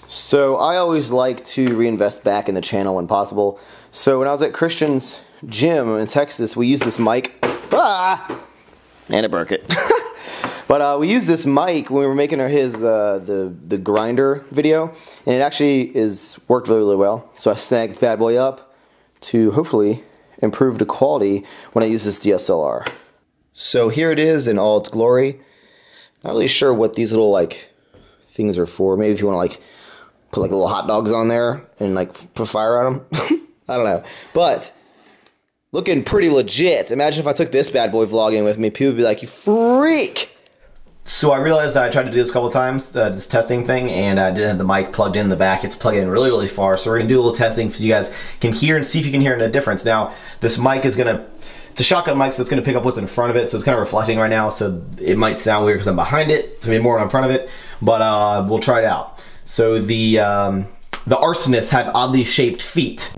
So I always like to reinvest back in the channel when possible. So when I was at Christian's gym in Texas, we used this mic. And it broke it. But we used this mic when we were making the grinder video, and it actually worked really, really well. So I snagged this bad boy up to hopefully improve the quality when I use this DSLR. So here it is in all its glory. Not really sure what these little like things are for. Maybe if you want to like put like little hot dogs on there and like put fire on them. I don't know. But looking pretty legit. Imagine if I took this bad boy vlogging with me. People would be like, you freak! So I realized that I tried to do this a couple times, this testing thing, and I didn't have the mic plugged in the back. It's plugged in really, really far. So we're going to do a little testing so you guys can hear and see if you can hear the difference. Now, this mic is going to, it's a shotgun mic, so it's going to pick up what's in front of it. So it's kind of reflecting right now. So it might sound weird because I'm behind it. It's going to be more when I'm in front of it. But we'll try it out. So the arsonist had oddly shaped feet.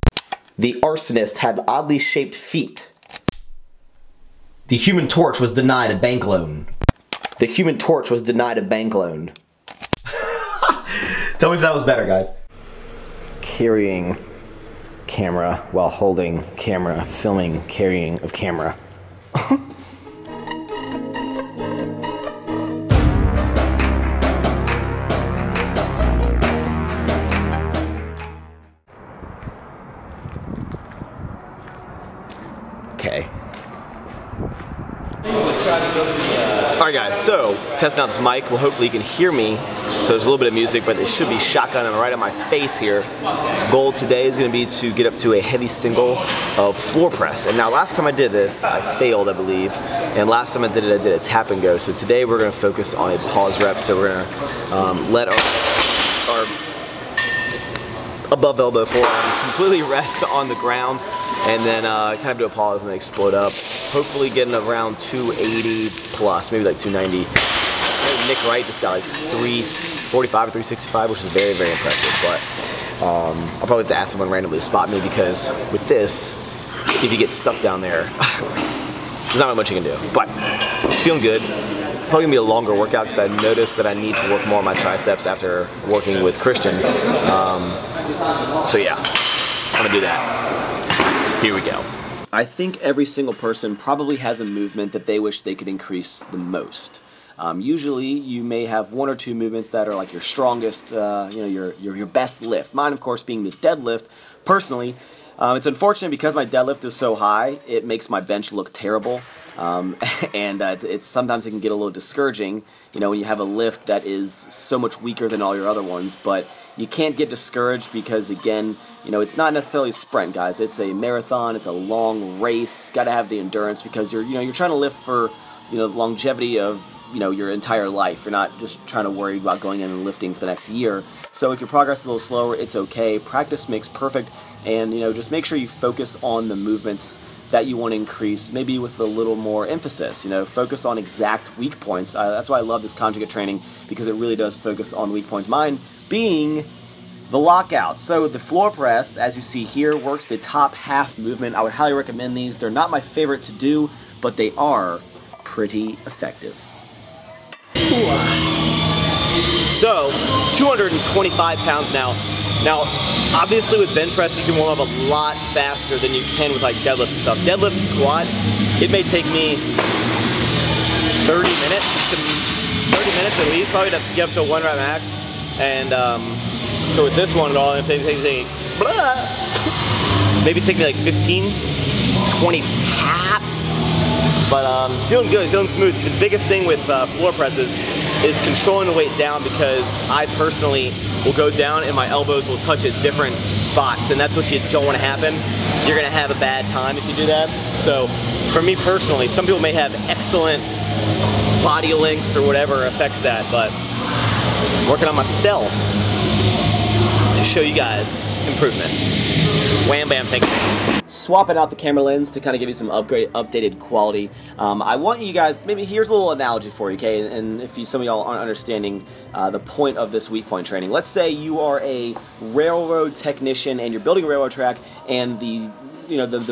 The arsonist had oddly shaped feet. The Human Torch was denied a bank loan. The Human Torch was denied a bank loan. Tell me if that was better, guys. Carrying camera while holding camera, filming, carrying of camera. Okay. Alright guys, so testing out this mic. Well, hopefully you can hear me. So there's a little bit of music, but it should be shotgunning right on my face here. Goal today is going to be to get up to a heavy single of floor press. And now last time I did this, I failed, I believe. And last time I did a tap and go. So today we're going to focus on a pause rep. So we're going to let our above elbow forearms completely rest on the ground. And then kind of do a pause and then explode up. Hopefully getting around 280 plus, maybe like 290. Nick Wright just got like 345 or 365, which is very, very impressive. But I'll probably have to ask someone randomly to spot me because with this, if you get stuck down there, there's not much you can do. But feeling good. Probably gonna be a longer workout because I noticed that I need to work more on my triceps after working with Christian. So yeah, I'm gonna do that. Here we go. I think every single person probably has a movement that they wish they could increase the most. Usually you may have one or two movements that are like your strongest, your best lift. Mine, of course, being the deadlift. Personally, it's unfortunate because my deadlift is so high, it makes my bench look terrible. It's sometimes it can get a little discouraging, when you have a lift that is so much weaker than all your other ones. But you can't get discouraged because, again, it's not necessarily a sprint, guys. It's a marathon. It's a long race. Got to have the endurance because you're trying to lift for the longevity of your entire life. You're not just trying to worry about going in and lifting for the next year. So if your progress is a little slower, it's okay. Practice makes perfect, and just make sure you focus on the movements that you want to increase, maybe with a little more emphasis. Focus on exact weak points. That's why I love this conjugate training, because it really does focus on weak points. Mine being the lockout. So the floor press, as you see here, works the top half movement. I would highly recommend these. They're not my favorite to do, but they are pretty effective. So 225 pounds now. Now, obviously with bench press, you can warm up a lot faster than you can with like deadlift and stuff. Deadlift, squat, it may take me 30 minutes at least, probably to get up to a 1 rep max. And so with this one and all, maybe take me like 15, 20 taps. But feeling good, feeling smooth. The biggest thing with floor presses is controlling the weight down, because I personally will go down and my elbows will touch at different spots, and that's what you don't want to happen. You're going to have a bad time if you do that. So for me personally, some people may have excellent body links or whatever affects that, but I'm working on myself to show you guys improvement. Wham bam, thank you. Swapping out the camera lens to kind of give you some updated quality. I want you guys, maybe here's a little analogy for you, okay? And if some of y'all aren't understanding the point of this weak point training. Let's say you are a railroad technician and you're building a railroad track, and the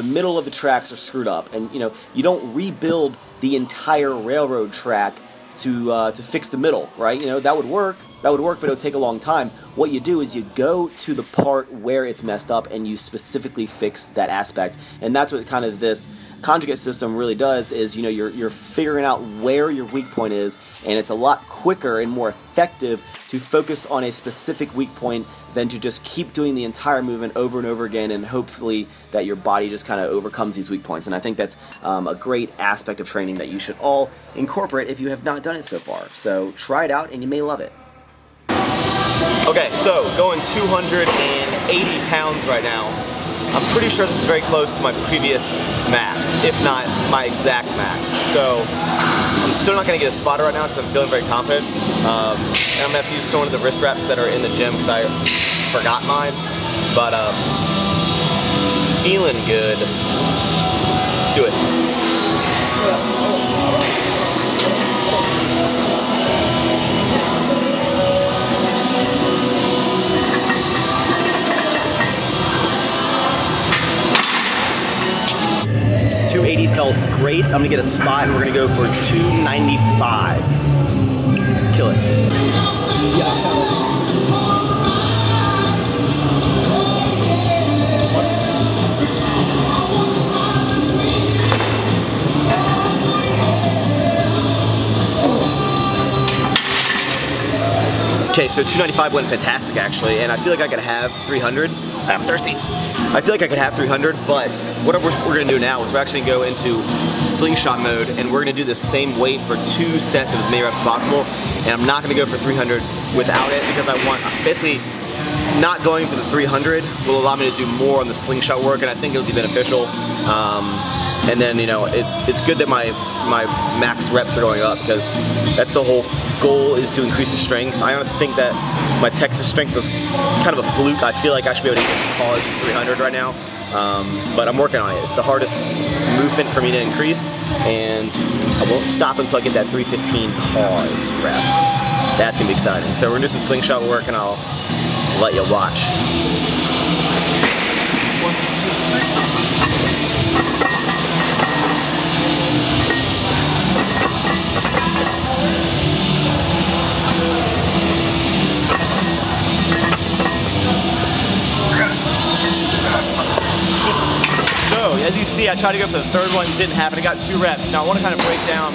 middle of the tracks are screwed up, and you don't rebuild the entire railroad track to fix the middle, right? That would work, that would work, but it would take a long time. What you do is you go to the part where it's messed up and you specifically fix that aspect. And that's what kind of this conjugate system really does, is, you know, you're figuring out where your weak point is, and it's a lot quicker and more effective to focus on a specific weak point than to just keep doing the entire movement over and over again, and hopefully that your body just kind of overcomes these weak points. And I think that's a great aspect of training that you should all incorporate if you have not done it so far. So try it out and you may love it. Okay, so going 280 pounds right now. I'm pretty sure this is very close to my previous max, if not my exact max. So I'm still not going to get a spotter right now because I'm feeling very confident. And I'm going to have to use some of the wrist wraps that are in the gym because I forgot mine. But feeling good. Let's do it. 280 felt great. I'm gonna get a spot and we're gonna go for 295. Let's kill it. Okay, so 295 went fantastic actually, and I feel like I could have 300. I'm thirsty. I feel like I could have 300, but what we're gonna do now is we're actually gonna go into slingshot mode, and we're gonna do the same weight for 2 sets of as many reps as possible. And I'm not gonna go for 300 without it, because I want, basically, not going for the 300 will allow me to do more on the slingshot work, and I think it'll be beneficial. And then, you know, it's good that my max reps are going up, because that's the whole goal, is to increase the strength. I honestly think that my Texas strength was kind of a fluke. I feel like I should be able to cause 300 right now, but I'm working on it. It's the hardest movement for me to increase, and I won't stop until I get that 315 pause rep. That's gonna be exciting. So we're gonna do some slingshot work, and I'll let you watch. So, as you see, I tried to go for the third one, didn't happen. I got 2 reps. Now I want to kind of break down,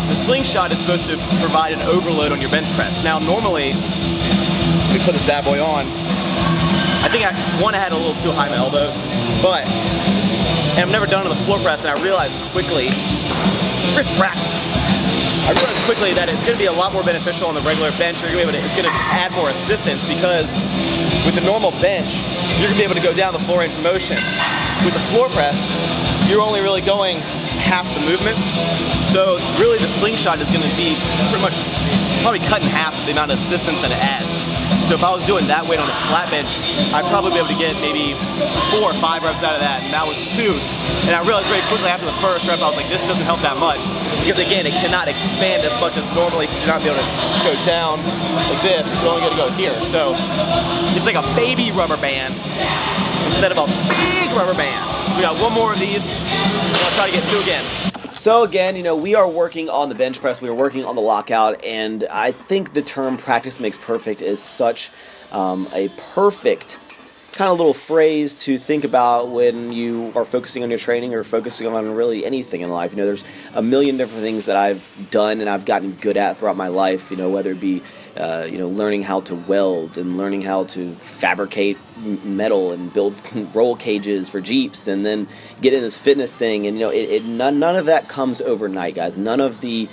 the slingshot is supposed to provide an overload on your bench press. Now normally, let me put this bad boy on. I think I had a little too high my elbows, but, and I've never done it on the floor press, and I realized quickly, wrist rack. I realized quickly that it's going to be a lot more beneficial on the regular bench. It's going to add more assistance, because with the normal bench, you're going to be able to go down the floor range of motion. With the floor press, you're only really going half the movement. So really the slingshot is going to be pretty much, probably cut in half the amount of assistance that it adds. So if I was doing that weight on a flat bench, I'd probably be able to get maybe 4 or 5 reps out of that, and that was 2. And I realized very quickly after the first rep, I was like, this doesn't help that much. Because again, it cannot expand as much as normally, because you're not able to go down like this. You're only going to go here. So it's like a baby rubber band instead of a big rubber band. So we got 1 more of these, and I'll try to get 2 again. So again, you know, we are working on the bench press, we are working on the lockout, and I think the term practice makes perfect is such a perfect kind of little phrase to think about when you are focusing on your training or focusing on really anything in life. You know, there's a million different things that I've done and I've gotten good at throughout my life, you know, whether it be you know, learning how to weld and learning how to fabricate metal and build roll cages for Jeeps, and then get in this fitness thing. And you know, none of that comes overnight, guys. None of the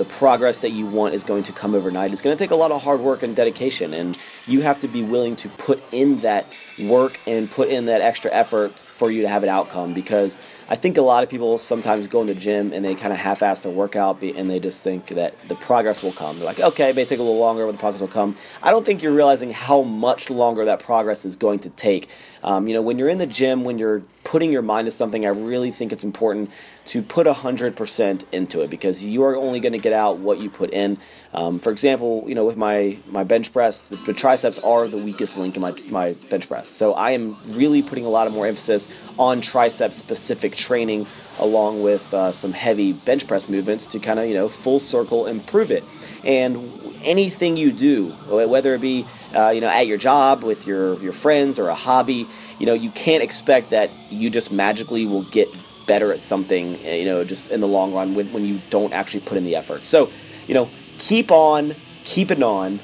progress that you want is going to come overnight. It's going to take a lot of hard work and dedication, and you have to be willing to put in that work and put in that extra effort for you to have an outcome. Because I think a lot of people sometimes go in the gym and they kind of half-ass their workout, and they just think that the progress will come. They're like, okay, it may take a little longer, but the progress will come. I don't think you're realizing how much longer that progress is going to take. You know, when you're in the gym, when you're putting your mind to something, I really think it's important to put 100% into it, because you are only going to get out what you put in. For example, you know, with my bench press, the triceps are the weakest link in my bench press. So I am really putting a lot of more emphasis on tricep specific training, along with some heavy bench press movements to kind of, you know, full circle improve it. And anything you do, whether it be you know, at your job, with your friends, or a hobby, you know, you can't expect that you just magically will get better at something, you know, just in the long run when you don't actually put in the effort. So, you know, keep it on.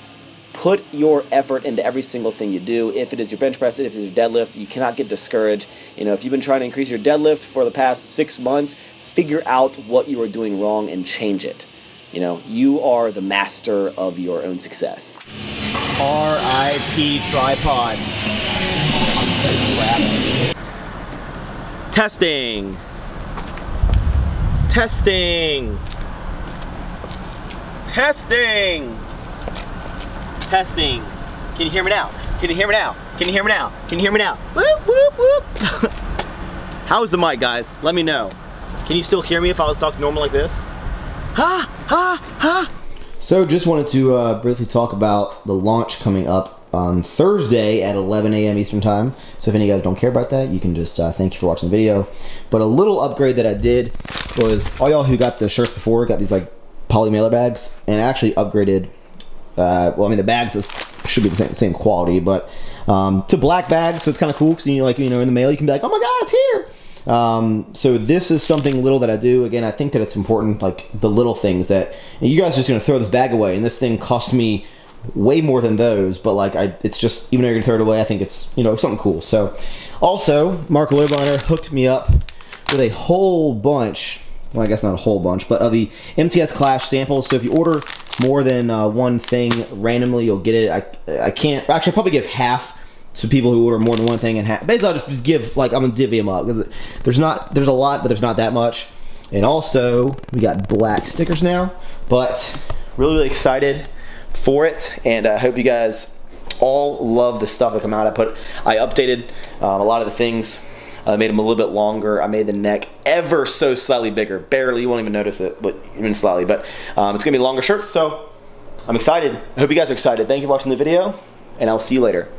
Put your effort into every single thing you do. If it is your bench press, if it is your deadlift, you cannot get discouraged. You know, if you've been trying to increase your deadlift for the past 6 months, figure out what you are doing wrong and change it. You know, you are the master of your own success. RIP tripod. Testing. Testing. Testing. Testing. Can you hear me now? Can you hear me now? Can you hear me now? Can you hear me now? Whoop, whoop, whoop. How's the mic, guys? Let me know. Can you still hear me if I was talking normal like this? Ha, ha, ha. So just wanted to briefly talk about the launch coming up on Thursday at 11 a.m. Eastern Time. So if any of you guys don't care about that, you can just thank you for watching the video. But a little upgrade that I did was, all y'all who got the shirts before got these like poly mailer bags, and I actually upgraded. Well, I mean, the bags should be the same quality, but to black bags, so it's kind of cool, because you know, in the mail you can be like, oh my god, it's here. So this is something little that I do. Again, I think that it's important, like the little things that, you guys are just gonna throw this bag away, and this thing cost me way more than those, but like it's just, even though you're gonna throw it away, I think it's, you know, something cool. So also, Mark Lobiner hooked me up with a whole bunch, well, I guess not a whole bunch, but of the MTS Clash samples. So if you order more than one thing randomly, you'll get it. I can't, actually I'll probably give half to people who order more than one thing, and half, basically I'll just give, like, I'm gonna divvy them up, because there's a lot, but there's not that much. And also we got black stickers now, but really excited for it, and I hope you guys all love the stuff that come out. I updated a lot of the things. I made them a little bit longer. I made the neck ever so slightly bigger. Barely, you won't even notice it, but even slightly. But it's gonna be longer shirts, so I'm excited. I hope you guys are excited. Thank you for watching the video, and I'll see you later.